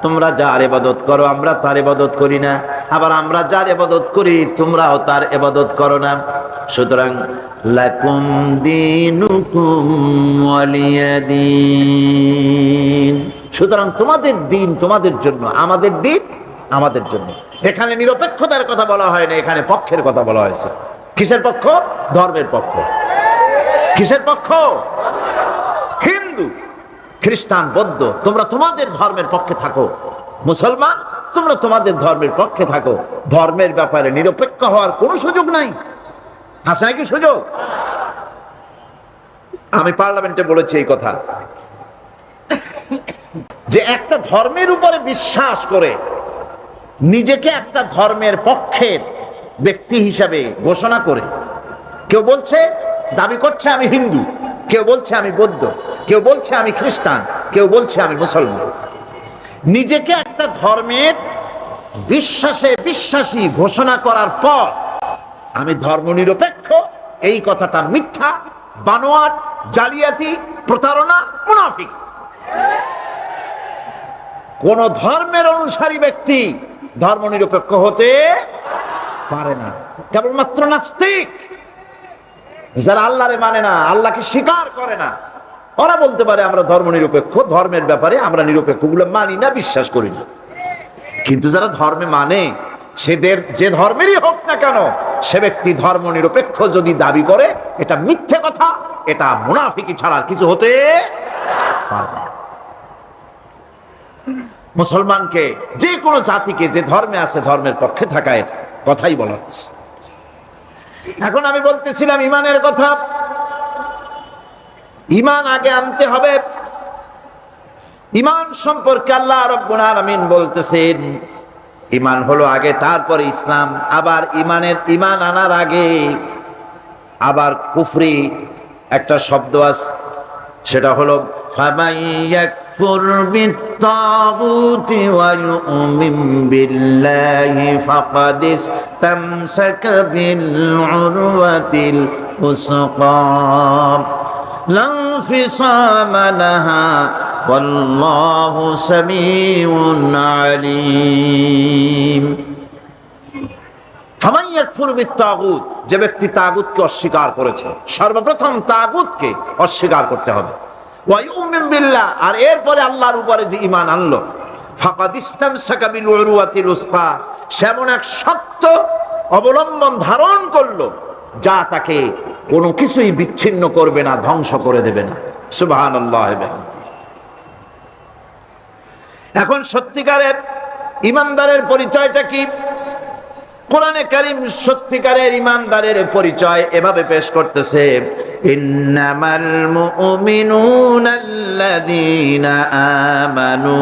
তোমরা যার ইবাদত করো আমরা তার ইবাদত করি না, আবার আমরা যার ইবাদত করি তোমরাও তার ইবাদত করো না। সুতরাং লাকুম দীনুকুম ওয়ালিয়া দীন, সুতরাং তোমাদের দিন তোমাদের জন্য, আমাদের দিন আমাদের জন্য। এখানে নিরপেক্ষতার কথা বলা হয় না, এখানে পক্ষের কথা বলা হয়েছে। কিসের পক্ষ? ধর্মের পক্ষ। কিসের পক্ষ? হিন্দু, খ্রিস্টান, বৌদ্ধ, তোমরা তোমাদের ধর্মের পক্ষে থাকো। মুসলমান, তোমরা তোমাদের ধর্মের পক্ষে থাকো। ধর্মের ব্যাপারে নিরপেক্ষ হওয়ার কোনো সুযোগ নাই। আছে নাকি সুযোগ? আমি পার্লামেন্টে বলেছি এই কথা, যে একটা ধর্মের উপরে বিশ্বাস করে নিজেকে একটা ধর্মের পক্ষের ব্যক্তি হিসাবে ঘোষণা করে কেউ বলছে, দাবি করছে আমি হিন্দু, কেউ বলছে আমি বৌদ্ধ, কেউ বলছে আমি খ্রিস্টান, কেউ বলছে আমি মুসলমান। নিজেকে একটা ধর্মের বিশ্বাসী ঘোষণা করার পর আমি ধর্মনিরপেক্ষ, এই কথাটা মিথ্যা, বানোয়াট, জালিয়াতি, প্রতারণা, মুনাফিক। কোন ধর্মের অনুসারী ব্যক্তি ধর্মনিরপেক্ষ হতে পারে না। কেবলমাত্র নাস্তিক, যারা আল্লাহরে মানে না, আল্লাহকে স্বীকার করে না, ওরা বলতে পারে আমরা ধর্মনিরপেক্ষ, ধর্মের ব্যাপারে আমরা নিরপেক্ষ, গুলো মানি না, বিশ্বাস করি না। কিন্তু যারা ধর্মে মানে, সেদের যে ধর্মেরই হোক না কেন, সে ব্যক্তি ধর্মনিরপেক্ষ যদি দাবি করে, এটা মিথ্যে কথা, এটা মুনাফিকি ছাড়া কিছু হতে পারে না। মুসলমানকে, যে কোনো জাতিকে যে ধর্মে আছে ধর্মের পক্ষে থাকার কথাই বলা হয়েছে। এখন আমি বলতেছিলাম ইমানের কথা। ইমান আগে আনতে হবে। ইমান সম্পর্কে আল্লাহ রাব্বুল আলামিন বলতেছেন ইমান হলো আগে, তারপরে ইসলাম। আবার ইমান আনার আগে আবার কুফরি একটা শব্দ আছে, সেটা হলো ফামান ইয়াকফুর বিত্তাগুতি ওয়া ইউমিন বিল্লাহি ফাকাদ ইসতামসাকা বিল উরওয়াতিল উসকা লা ইনফিসামা লাহা ওয়াল্লাহু সামিউন আলীম। ফামান ইয়াকফুর বিত্তাগুত, যে ব্যক্তি তাগুতকে অস্বীকার করেছে, সর্বপ্রথম তাগুতকে অস্বীকার করতে হবে। ওয়া ইউমিন বিল্লাহ, আর এরপরে আল্লাহর উপরে যে ঈমান আনলো, ফাকাদ ইসতামসাকা বিল উরওয়াতিল উসকা, সেমন এক শক্ত অবলম্বন ধারণ করলো যা তাকে কোনো কিছুই বিচ্ছিন্ন করবে না, ধ্বংস করে দেবে না। সুবহানাল্লাহ। এখন সত্যিকারের ঈমানদারের পরিচয়টা কি? কোরআনে কারীম সত্যিকারের ঈমানদারের পরিচয় এভাবে পেশ করতেছে, ইন্নামাল মুমিনুনাল্লাযীনা আমানু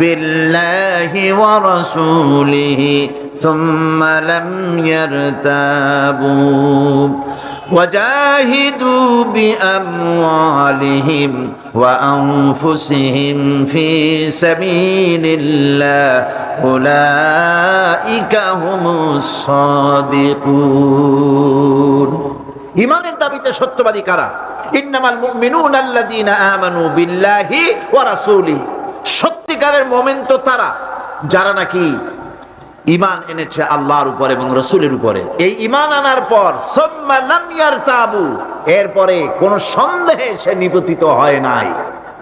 বিল্লাহি ওয়া রাসূলিহি সুম্মা লাম ইয়ারতাবু وجاهدوا بأموالهم وأنفسهم في سبيل الله أولئك هم الصادقون। ঈমানের দাবিতে সত্যবাদী কারা? ইন্নামাল মুমিনুনা আল্লাযীনা আমানু বিল্লাহি ওয়া রাসূলিহি, সত্যিকারের মুমিন তো তারা যারা নাকি ঈমান এনেছে আল্লাহর উপর এবং রাসূলের উপরে। এই ঈমান আনার পর সুম্মা লাম ইয়ারতাবু, এরপরে কোন সন্দেহে সে নিপতিত হয় নাই,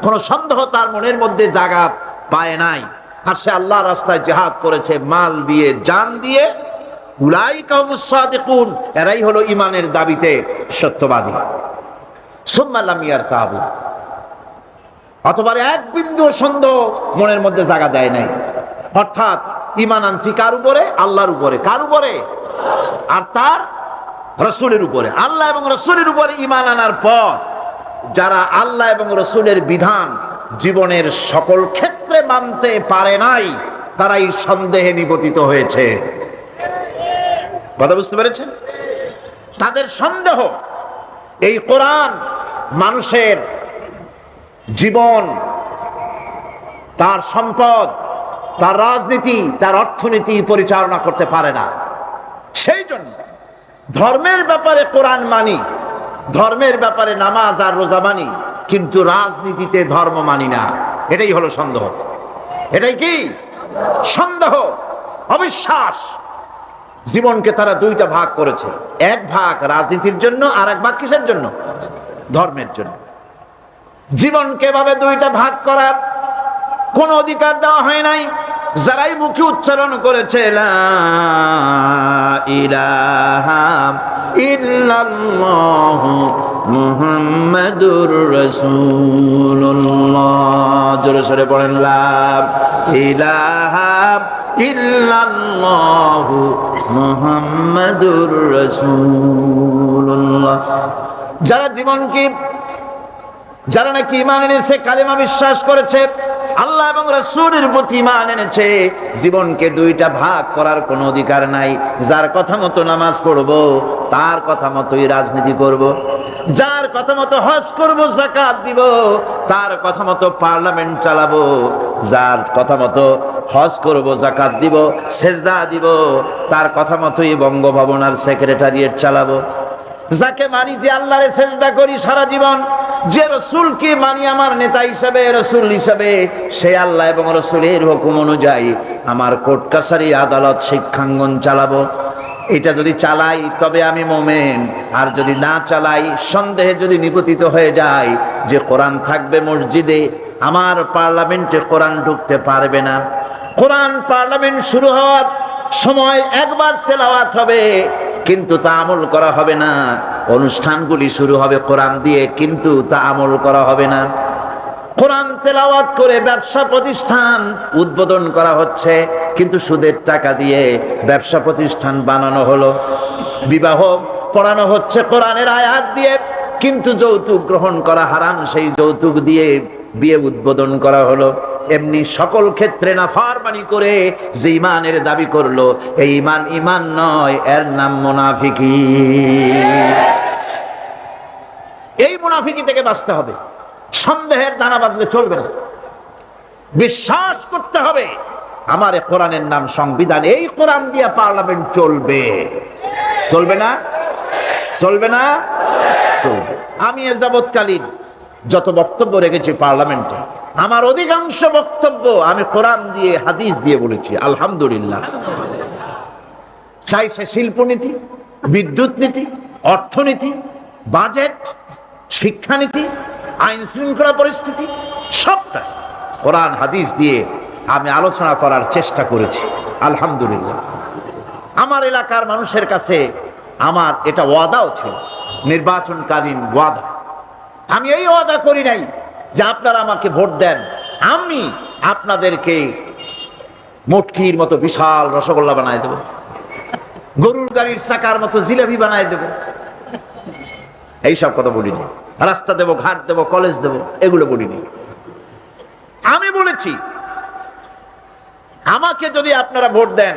কোন সন্দেহ তার মনের মধ্যে জায়গা পায় নাই, আর সে আল্লাহর রাস্তায় জিহাদ করেছে মাল দিয়ে, জান দিয়ে। উলাইকা হুমুস সাদিকুন, এরাই হলো ঈমানের দাবিতে সত্যবাদী। সুম্মা লাম ইয়ারতাবু, অথবা এক বিন্দু সন্দেহ মনের মধ্যে জায়গা দেয় নাই। অর্থাৎ ঈমান আনছি কার উপরে? আল্লাহর উপরে। কার উপরে? আর তার রাসূলের উপরে। আল্লাহ এবং রাসূলের উপরে ঈমান আনার পর যারা আল্লাহ এবং রাসূলের বিধান জীবনের সকল ক্ষেত্রে মানতে পারে নাই, তারাই সন্দেহে নিপতিত হয়েছে। কথা বুঝতে পেরেছেন? তাদের সন্দেহ এই কোরআন মানুষের জীবন, তার সম্পদ, তার রাজনীতি, তার অর্থনীতি পরিচালনা করতে পারে না। সেই জন্য ধর্মের ব্যাপারে কোরআন মানি, ধর্মের ব্যাপারে নামাজ আর রোজা মানি, কিন্তু রাজনীতিতে ধর্ম মানি না। এটাই হলো সন্দেহ। এটাই কি? সন্দেহ, অবিশ্বাস। জীবনকে তারা দুইটা ভাগ করেছে, এক ভাগ রাজনীতির জন্য, আর এক ভাগ কিসের জন্য? ধর্মের জন্য। জীবনকে ভাবে দুইটা ভাগ করার কোন অধিকার দেওয়া হয় নাই। যারাই মুখে উচ্চারণ করেছে লা ইলাহা ইল্লাল্লাহু মুহাম্মাদুর রাসূলুল্লাহ, জোরে সোরে পড়েন লা ইলাহা ইল্লাল্লাহু মুহাম্মাদুর রাসূলুল্লাহ। যারা জীবনকে, যারা নাকি ঈমান এনেছে, কালেমা বিশ্বাস করেছে, আল্লাহ এবং রাসূলের প্রতি ঈমান এনেছে, জীবনকে দুইটা ভাগ করার কোনো অধিকার নাই। যার কথা মতো নামাজ পড়ব, তার কথা মতোই রাজনীতি করব। যার কথা মতো হজ করব, যাকাত দিব, তার কথা মতো পার্লামেন্ট চালাবো। যার কথা মতো হজ করব, যাকাত দিব, সেজদা দিব, তার কথা মতোই বঙ্গভবন আর সেক্রেটারিয়েট চালাবো। যাকে মানি, যে আল্লাহরে সেজদা করি সারা জীবন, যে রাসূলকে মানি আমার নেতা হিসাবে, রাসূল হিসাবে, সে আল্লাহ এবং রাসূলের হুকুম অনুযায়ী আমার কোর্ট কাছারি আদালত শিক্ষাঙ্গন চালাবো। এটা যদি চালাই তবে আমি মুমিন, আর যদি না চালাই, সন্দেহে যদি নিপতিত হয়ে যায় যে কোরআন থাকবে মসজিদে, আমার পার্লামেন্টে কোরআন ঢুকতে পারবে না। কোরআন পার্লামেন্ট শুরু হওয়ার সময় একবার তেলাওয়াত হবে, কিন্তু তা আমল করা হবে না। অনুষ্ঠানগুলি শুরু হবে কোরআন দিয়ে, কিন্তু তা আমল করা হবে না। কোরআন তেলাওয়াত করে ব্যবসা প্রতিষ্ঠান উদ্বোধন করা হচ্ছে, কিন্তু সুদের টাকা দিয়ে ব্যবসা প্রতিষ্ঠান বানানো হলো। বিবাহ পড়ানো হচ্ছে কোরআনের আয়াত দিয়ে, কিন্তু যৌতুক গ্রহণ করা হারাম, সেই যৌতুক দিয়ে বিয়ে উদ্বোধন করা হলো। এমনি সকল ক্ষেত্রে নাফরমানি করে যে ঈমানের দাবি করলো, এই ঈমান ঈমান নয়, এর নাম মুনাফিকি। এই মুনাফিকি থেকে বাঁচতে হবে। সন্দেহের দানা বাঁধলে চলবে না, বিশ্বাস করতে হবে আমার কোরআনের নাম সংবিধান, এই কোরআন দিয়ে পার্লামেন্ট চলবে। চলবে না? চলবে না? চলবে। আমি এ যাবৎকালীন যত বক্তব্য রেখেছি পার্লামেন্টে, আমার অধিকাংশ বক্তব্য আমি কোরআন দিয়ে হাদিস দিয়ে বলেছি, আলহামদুলিল্লাহ। চাই সে শিল্পনীতি, বিদ্যুৎ নীতি, অর্থনীতি, বাজেট, শিক্ষানীতি, আইন শৃঙ্খলা পরিস্থিতি, সবটা কোরআন হাদিস দিয়ে আমি আলোচনা করার চেষ্টা করেছি, আলহামদুলিল্লাহ। আমার এলাকার মানুষের কাছে আমার এটা ওয়াদাও ছিল, নির্বাচনকালীন ওয়াদা। আমি এই ওয়াদা করি নাই যে আপনারা আমাকে ভোট দেন, আমি আপনাদেরকে মটকির মতো বিশাল রসগোল্লা বানায় দেব, গরুর গাড়ির চাকার মতো জিলাপি বানায় দেব, এইসব কথা বলিনি। রাস্তা দেব, ঘাট দেব, কলেজ দেব, এগুলো বলিনি। আমি বলেছি আমাকে যদি আপনারা ভোট দেন,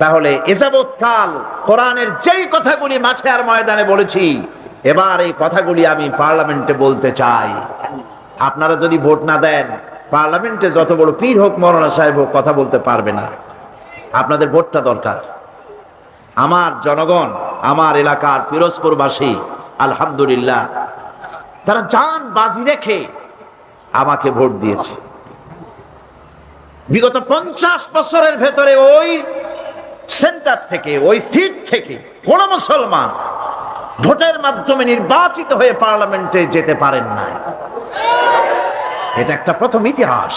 তাহলে এযাবৎকাল কোরআনের যেই কথাগুলি মাঠে আর ময়দানে বলেছি, এবার এই কথাগুলি আমি পার্লামেন্টে বলতে চাই। আপনারা যদি ভোট না দেন, পার্লামেন্টে যত বড় পীর হোক, মৌলানা সাহেব হোক, কথা বলতে পারবে না। আপনাদের ভোটটা দরকার। আমার জনগণ, আমার এলাকার পিরোজপুরবাসী, আলহামদুলিল্লাহ, তারা জান বাজি রেখে আমাকে ভোট দিয়েছে। বিগত 50 বছরের ভেতরে ওই সেন্টার থেকে, ওই সিট থেকে কোন মুসলমান ভোটের মাধ্যমে নির্বাচিত হয়ে পার্লামেন্টে যেতে পারেন না। এটা একটা প্রথম ইতিহাস।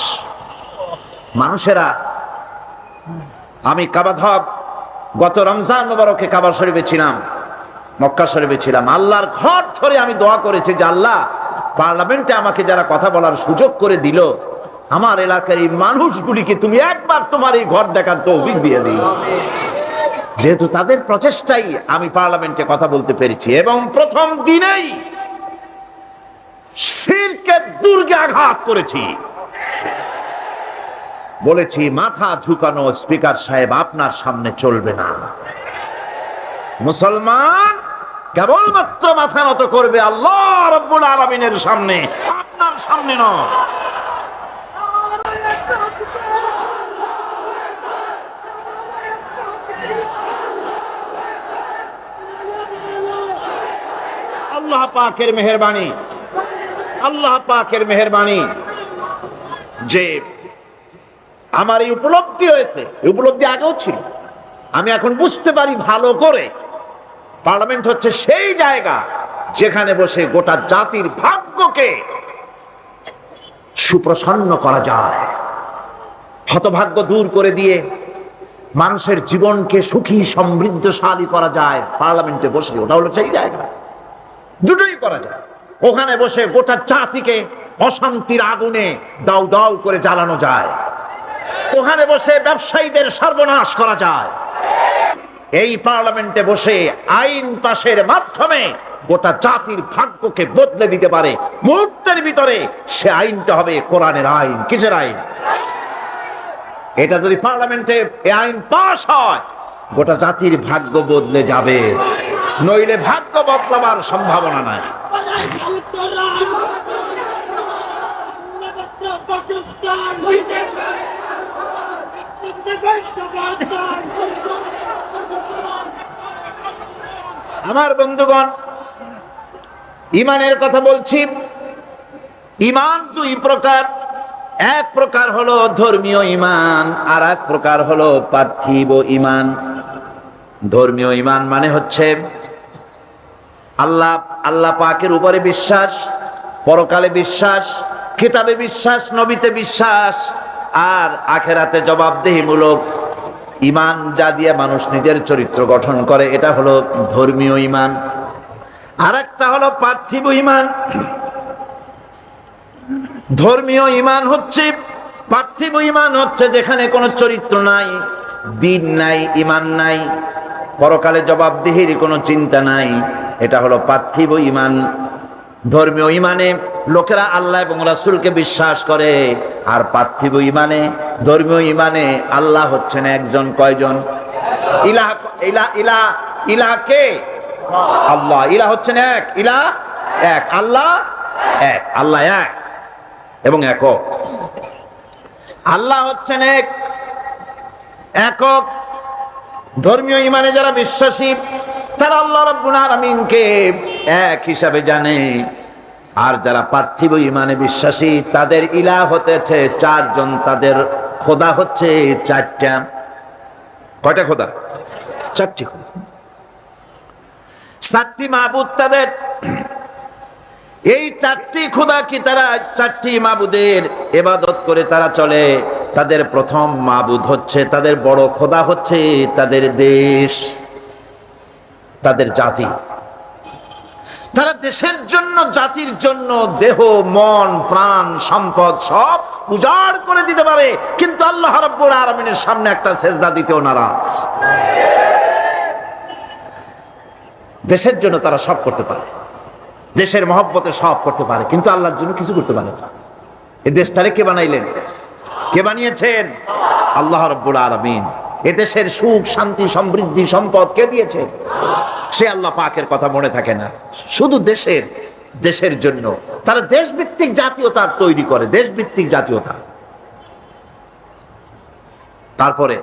মানুষেরা, আমি কাবাধব গত রমজান মুবারকে কাবা শরীফে ছিলাম, মক্কা শরীফে ছিলাম। আল্লাহর ঘর ধরে আমি দোয়া করেছি যে আল্লাহ, পার্লামেন্টে আমাকে যারা কথা বলার সুযোগ করে দিল, আমার এলাকার এই মানুষগুলিকে তুমি একবার তোমার এই ঘর দেখার তৌফিক দিয়ে দিও। যেহেতু তাদের প্রচেষ্টাই আমি পার্লামেন্টে কথা বলতে পেরেছি, এবং প্রথম দিনেই শিরকের দুর্গে আঘাত করেছি। বলেছি, মাথা ঝুঁকানো স্পিকার সাহেব আপনার সামনে চলবে না। মুসলমান কেবলমাত্র মাথা নত করবে আল্লাহ রাব্বুল আলামিনের সামনে, আপনার সামনে নয়। আল্লাহ পাকের মেহেরবানি, আল্লাহ পাকের মেহেরবানি যে আমার এই উপলব্ধি হয়েছে। এই উপলব্ধি আগেও ছিল, আমি এখন বুঝতে পারি ভালো করে। পার্লামেন্ট হচ্ছে সেই জায়গা যেখানে বসে গোটা জাতির ভাগ্যকে সুপ্রসন্ন করা যায়, হতভাগ্য দূর করে দিয়ে মানুষের জীবনকে সুখী সমৃদ্ধশালী করা যায় পার্লামেন্টে বসে। ওটা হলো সেই জায়গা, দুটোই করা যায়। ওখানে বসে গোটা জাতিকে অশান্তির আগুনে দাউ দাউ করে জ্বালানো যায়, ওখানে বসে ব্যবসায়ীদের সর্বনাশ করা যায়। এই পার্লামেন্টে বসে আইন পাশের মাধ্যমে গোটা জাতির ভাগ্যকে বদলে দিতে পারে মুহূর্তের ভিতরে, সে আইনটা হবে কোরআনের আইন। কিসের আইন? এটা যদি পার্লামেন্টে এই আইন পাস হয়, গোটা জাতির ভাগ্য বদলে যাবে, নইলে ভাগ্য বদলাবার সম্ভাবনা নাই। আমার বন্ধুগণ, ইমানের কথা বলছি। ইমান দুই প্রকার। এক প্রকার হলো ধর্মীয় ইমান, আর এক প্রকার হলো পার্থিব ইমান। ধর্মীয় ইমান মানে হচ্ছে আল্লাহ পাকের উপরে বিশ্বাস, পরকালে বিশ্বাস, কিতাবে বিশ্বাস, নবীতে বিশ্বাস, আর আখেরাতে জবাবদেহিমূলক ইমান, যা দিয়ে মানুষ নিজের চরিত্র গঠন করে, এটা হলো ধর্মীয় ইমান। আর একটা হলো পার্থিব ইমান। ধর্মীয় ইমান হচ্ছে, পার্থিব ইমান হচ্ছে যেখানে কোনো চরিত্র নাই, দিন নাই, ইমান নাই, পরকালে জবাবদিহির কোনো চিন্তা নাই, এটা হলো পার্থিব ইমান। ধর্মীয় ইমানে লোকেরা আল্লাহ এবং রাসূলকে বিশ্বাস করে, আর পার্থিব ইমানে, ধর্মীয় ইমানে আল্লাহ হচ্ছেন একজন। কয়জন? ইলাহ, ইলাহ, ইলাহ, ইলাহ কে? আল্লাহ। ইলাহ হচ্ছেন এক, ইলাহ এক, আল্লাহ এক। আল্লাহ এক এবং একক। আল্লাহ হচ্ছেন এক, একক। ধর্মীয় ইমানে যারা বিশ্বাসী, তারা আল্লাহ রাব্বুল আলামিনকে এক হিসাবে জানে। আর যারা পার্থিব ইমানে বিশ্বাসী, তাদের ইলাহ হতেছে চারজন, তাদের খোদা হচ্ছে চারটা। কয়টা খোদা? চারটি খোদা, চারটি মাবুদ তাদের। এই চারটি খোদা কি, তারা চারটি মাবুদের ইবাদত করে তারা চলে। তাদের প্রথম মাবুদ হচ্ছে, তাদের বড় খোদা হচ্ছে তাদের দেশ, তাদের জাতি। তারা দেশের জন্য, জাতির জন্য দেহ, মন, প্রাণ, সম্পদ সব উজাড় করে দিতে পারে, কিন্তু আল্লাহ রাব্বুল আলামিনের সামনে একটা সেজদা দিতেও নারাজ। দেশের জন্য তারা সব করতে পারে, দেশের মহব্বতে সব করতে পারে, কিন্তু আল্লাহর জন্য কিছু করতে পারে না। এই দেশটারে কে বানাইলেন? কে বানিয়েছেন? আল্লাহ রাব্বুল আলামিন। এ দেশের সুখ, শান্তি, সমৃদ্ধি, সম্পদ কে দিয়েছে? সে আল্লাহ পাকের কথা মনে থাকে না, শুধু দেশের জন্য তারা দেশভিত্তিক জাতীয়তা তৈরি করে, দেশভিত্তিক জাতীয়তা। তারপরে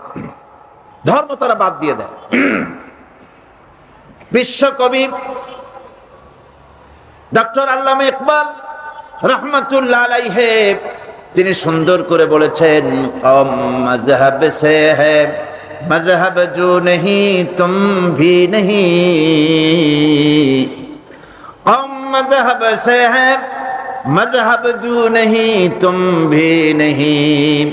ধর্ম তারা বাদ দিয়ে দেয়। বিশ্বকবি ডক্টর আল্লামা ইকবাল রহমাতুল্লাহ আলাইহি তিনি সুন্দর করে বলেছেন, মজহব সে হ্যায় मजहब जो नहीं तुम भी नहीं, कौम मजहब से है मजहब जो नहीं तुम भी नहीं,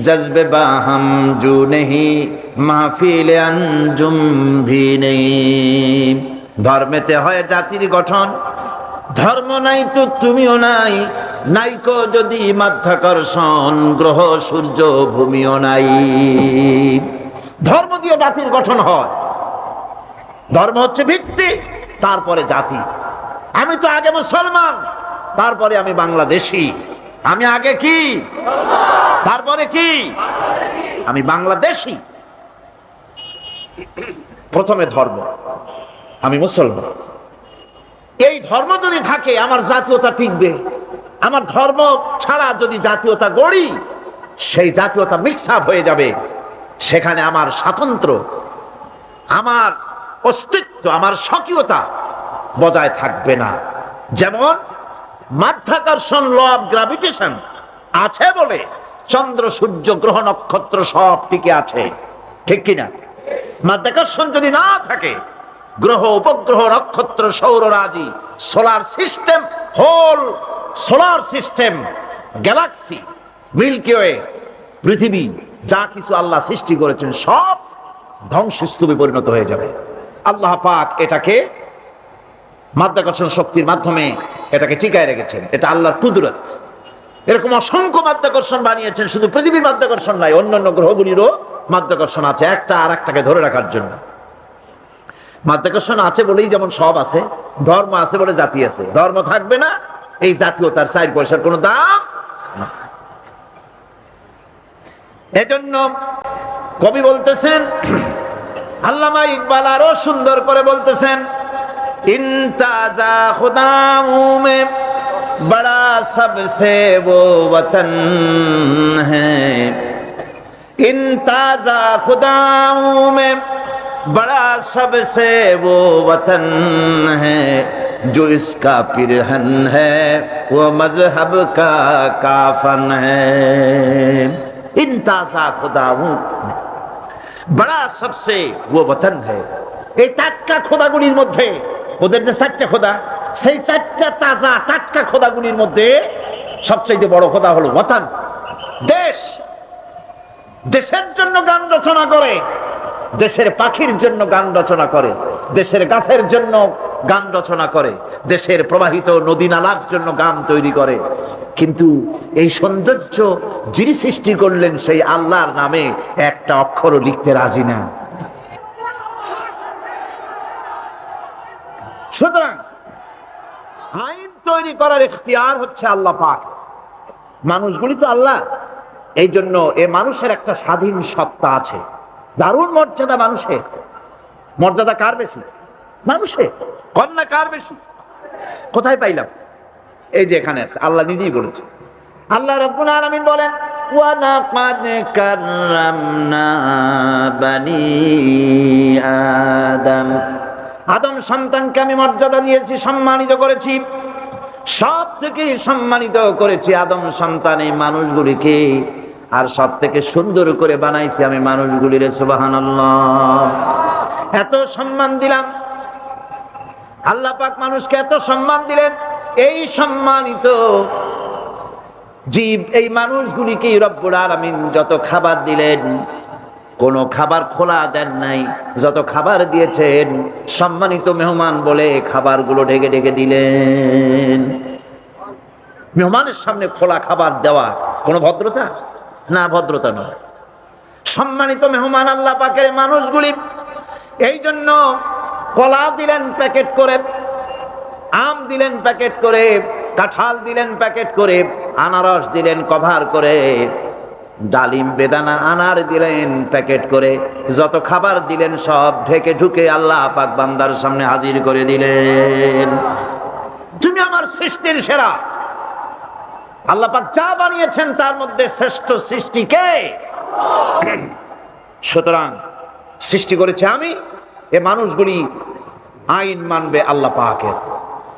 जज्बे बाहम जो नहीं महफिल अंजुम भी नहीं। ধর্মেতে হয় জাতির গঠন, ধর্ম নাই তো তুমিও নাই, নাইকো যদি মাধ্যাকর্ষণ, গ্রহ সূর্য ভূমিও নাই। ধর্ম দিয়ে জাতির গঠন হয়, ধর্ম হচ্ছে ভিত্তি, তারপরে জাতি। আমি তো আগে মুসলমান, তারপরে আমি বাংলাদেশি। আমি আগে কি, তারপরে কি? আমি বাংলাদেশি। প্রথমে ধর্ম, আমি মুসলমান। এই ধর্ম যদি থাকে, আমার জাতীয়তা টিকবে। আমার ধর্ম ছাড়া যদি জাতীয়তা গড়ি, সেই জাতীয়তা মিক্স আপ হয়ে যাবে। সেখানে আমার স্বাতন্ত্র্য, আমার অস্তিত্ব, আমার স্বকীয়তা বজায় থাকবে না। যেমন মাধ্যাকর্ষণ, ল অফ গ্র্যাভিটেশন আছে বলে চন্দ্র, সূর্য, গ্রহ, নক্ষত্র সব টিকে আছে, ঠিক কিনা? মাধ্যাকর্ষণ যদি না থাকে, গ্রহ, উপগ্রহ, নক্ষত্র, সৌররাজি, solar system, whole solar system, galaxy, milky way, পৃথিবী, যা কিছু আল্লাহ সৃষ্টি করেছেন সব ধ্বংসস্তূপে পরিণত হয়ে যাবে। আল্লাহ পাক এটাকে মাধ্যাকর্ষণ শক্তির মাধ্যমে এটাকে টিকায় রেখেছেন। এটা আল্লাহর কুদরত। এরকম অসংখ্য মাধ্যাকর্ষণ বানিয়েছেন, শুধু পৃথিবীর মাধ্যাকর্ষণ নাই, অন্যান্য গ্রহগুলিরও মাধ্যাকর্ষণ আছে, একটা আর একটাকে ধরে রাখার জন্য। মাধ্যাকর্ষণ আছে বলেই যেমন সব আছে, ধর্ম আছে বলে জাতি আছে। ধর্ম থাকবে না, এই জাতীয়তার 4 পয়সার কোনো দাম না। এজন্য কবি বলতেছেন, আল্লামা ইকবাল আরো সুন্দর করে বলতেছেন, ইনতাজা খুদাউ মে বড়া সবসে वो वतन है, ইনতাজা খুদাউ মে बड़ा सबसे वो वतन है, जो इसका पिरहन है वो मजहब का काफन है। इन ताजा खुदाओं बड़ा सबसे वो वतन है। এই টাটকা খোদাগুলির মধ্যে, ওদের যে 4টা খোদা, সেই 4টা তাজা টাটকা খোদাগুলির মধ্যে সবচেয়ে বড় খোদা হলো ওয়াতান, দেশ। দেশের জন্য গান রচনা করে, দেশের পাখির জন্য গান রচনা করে, দেশের গাছের জন্য গান রচনা করে, দেশের প্রবাহিত নদী নালার জন্য গান তৈরি করে। কিন্তু এই সৌন্দর্য যিনি সৃষ্টি করলেন সেই আল্লাহর নামে একটা অক্ষরও লিখতে রাজি না। সুতরাং আইন তৈরি করার ইখতিয়ার হচ্ছে আল্লাহ পাক, মানুষগুলি তো আল্লাহ। এই জন্য এ মানুষের একটা স্বাধীন সত্তা আছে, দারুণ মর্যাদা মানুষের। মর্যাদা কার বেশি? মানুষের। কন্যা কার বেশি? কোথায় পাইলাম? এই যে এখানে আছে, আল্লাহ নিজেই বলেছে। আল্লাহ রাব্বুল আলামিন বলেন, ওয়া লাকাদ কাররামনা বানি আদম, আদম সন্তানকে আমি মর্যাদা দিয়েছি, সম্মানিত করেছি, সব থেকে সম্মানিত করেছি আদম সন্তান এই মানুষগুলিকে, আর সব থেকে সুন্দর করে বানাইছি আমি মানুষগুলির। সুবহানাল্লাহ। এত সম্মান দিলাম আল্লাহ পাক, মানুষকে এত সম্মান দিলেন। এই সম্মানিত জীব, এই মানুষগুলিকে রব্বুল আলামিন যত খাবার দিলেন, কোন খাবার খোলা দেন নাই। যত খাবার দিয়েছেন সম্মানিত মেহমান বলে খাবারগুলো ঢেকে ঢেকে দিলেন। মেহমানের সামনে খোলা খাবার দেওয়া কোন ভদ্রতা? না, ভদ্রতা নয়। সম্মানিত মেহমান আল্লাহ পাকের মানুষগুলি, এই জন্য কলা দিলেন প্যাকেট করে, আম দিলেন প্যাকেট করে, কাঁঠাল দিলেন প্যাকেট করে, আনারস দিলেন কভার করে, ডালিম বেদানা আনার দিলেন প্যাকেট করে। যত খাবার দিলেন সব ঢেকে ঢুকে আল্লাহ পাক বান্দার সামনে হাজির করে দিলেন। তুমি আমার সৃষ্টির সেরা। আল্লাহ পাক যা বানিয়েছেন তার মধ্যে শ্রেষ্ঠ সৃষ্টি কে? সুতরাং সৃষ্টি করেছে আমি, এ মানুষগুলি আইন মানবে আল্লাহ পাকের।